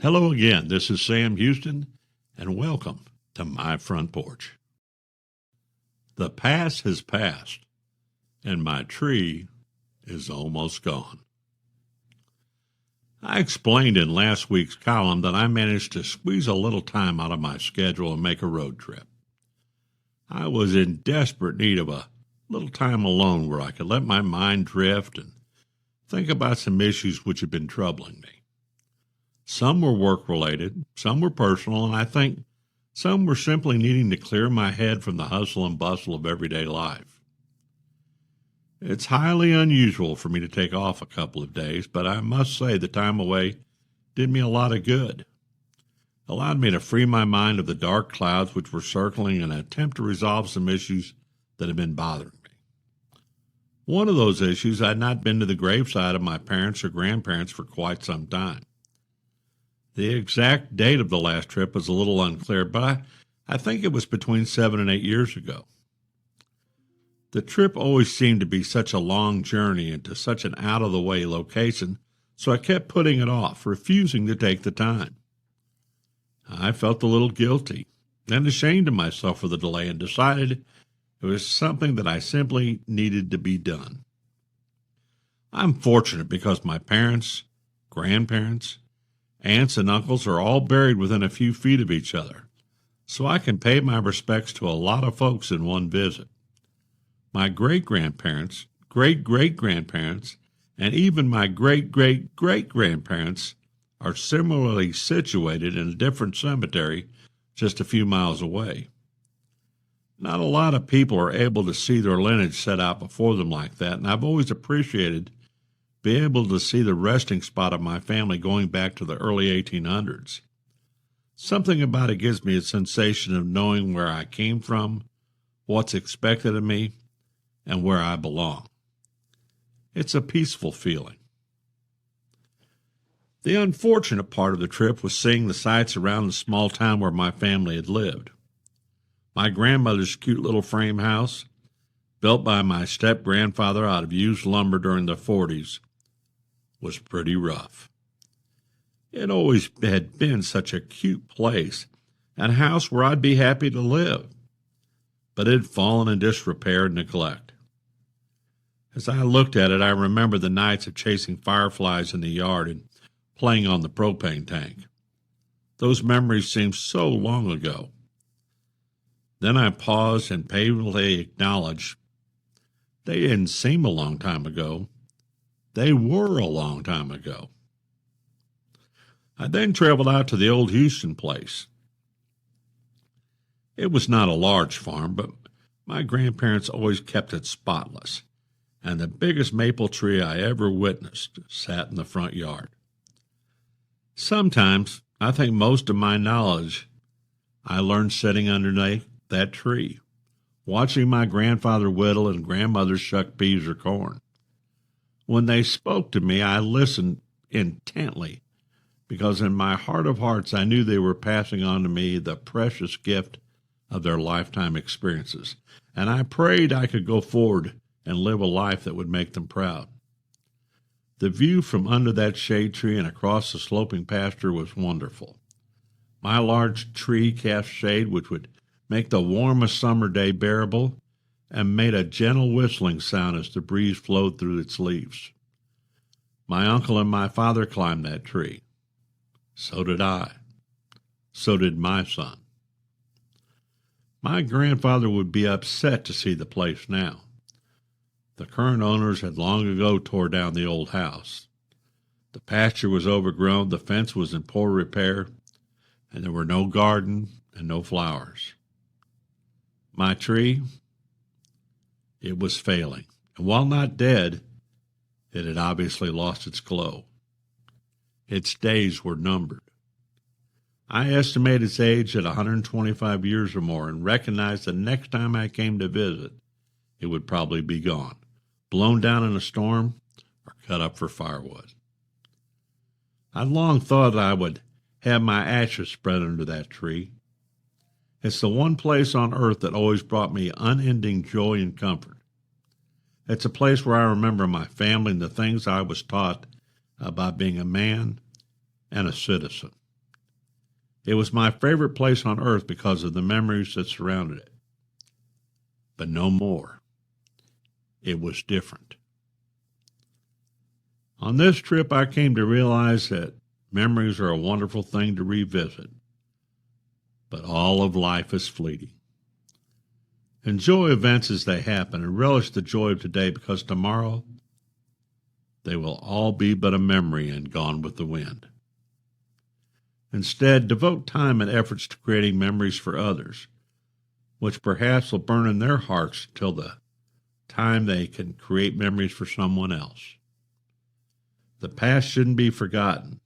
Hello again. This is Sam Houston, and welcome to My Front Porch. The past has passed, and my tree is almost gone. I explained in last week's column that I managed to squeeze a little time out of my schedule and make a road trip. I was in desperate need of a little time alone where I could let my mind drift and think about some issues which had been troubling me. Some were work-related, some were personal, and I think some were simply needing to clear my head from the hustle and bustle of everyday life. It's highly unusual for me to take off a couple of days, but I must say the time away did me a lot of good. It allowed me to free my mind of the dark clouds which were circling and attempt to resolve some issues that had been bothering me. One of those issues, I had not been to the graveside of my parents or grandparents for quite some time. The exact date of the last trip was a little unclear, but I think it was between 7 and 8 years ago. The trip always seemed to be such a long journey into such an out-of-the-way location, so I kept putting it off, refusing to take the time. I felt a little guilty and ashamed of myself for the delay and decided it was something that I simply needed to be done. I'm fortunate because my parents, grandparents, aunts, and uncles are all buried within a few feet of each other, so I can pay my respects to a lot of folks in one visit. My great-grandparents, great-great-grandparents, and even my great-great-great-grandparents are similarly situated in a different cemetery just a few miles away. Not a lot of people are able to see their lineage set out before them like that, and I've always appreciated being able to see the resting spot of my family going back to the early 1800s. Something about it gives me a sensation of knowing where I came from, what's expected of me, and where I belong. It's a peaceful feeling. The unfortunate part of the trip was seeing the sights around the small town where my family had lived. My grandmother's cute little frame house, built by my step-grandfather out of used lumber during the 40s, was pretty rough. It always had been such a cute place, and a house where I'd be happy to live, but it had fallen in disrepair and neglect. As I looked at it, I remember the nights of chasing fireflies in the yard and playing on the propane tank. Those memories seemed so long ago. Then I paused and painfully acknowledged they didn't seem a long time ago. They were a long time ago. I then traveled out to the old Houston place. It was not a large farm, but my grandparents always kept it spotless, and the biggest maple tree I ever witnessed sat in the front yard. Sometimes I think most of my knowledge I learned sitting underneath that tree, watching my grandfather whittle and grandmother shuck peas or corn. When they spoke to me, I listened intently, because in my heart of hearts I knew they were passing on to me the precious gift of their lifetime experiences, and I prayed I could go forward and live a life that would make them proud. The view from under that shade tree and across the sloping pasture was wonderful. My large tree cast shade which would make the warmest summer day bearable, and made a gentle whistling sound as the breeze flowed through its leaves. My uncle and my father climbed that tree. So did I. So did my son. My grandfather would be upset to see the place now. The current owners had long ago tore down the old house. The pasture was overgrown, the fence was in poor repair, and there were no garden and no flowers. My tree, it was failing, and while not dead, it had obviously lost its glow. Its days were numbered. I estimate its age at 125 years or more and recognized the next time I came to visit, it would probably be gone, blown down in a storm, or cut up for firewood. I'd long thought I would have my ashes spread under that tree. It's the one place on earth that always brought me unending joy and comfort. It's a place where I remember my family and the things I was taught about being a man and a citizen. It was my favorite place on earth because of the memories that surrounded it. But no more. It was different. On this trip, I came to realize that memories are a wonderful thing to revisit, but all of life is fleeting. Enjoy events as they happen and relish the joy of today, because tomorrow they will all be but a memory and gone with the wind. Instead, devote time and efforts to creating memories for others, which perhaps will burn in their hearts till the time they can create memories for someone else. The past shouldn't be forgotten,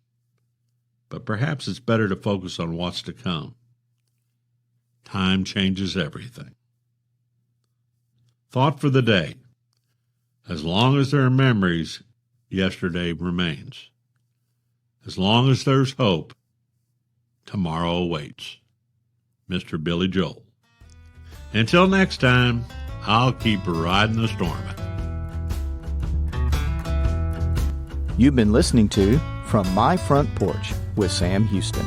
but perhaps it's better to focus on what's to come. Time changes everything. Thought for the day: as long as there are memories, yesterday remains. As long as there's hope, tomorrow awaits. Mr. Billy Joel. Until next time, I'll keep riding the storm. You've been listening to From My Front Porch with Sam Houston,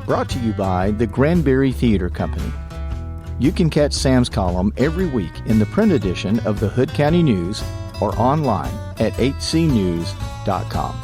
brought to you by the Granbury Theater Company. You can catch Sam's column every week in the print edition of the Hood County News or online at hcnews.com.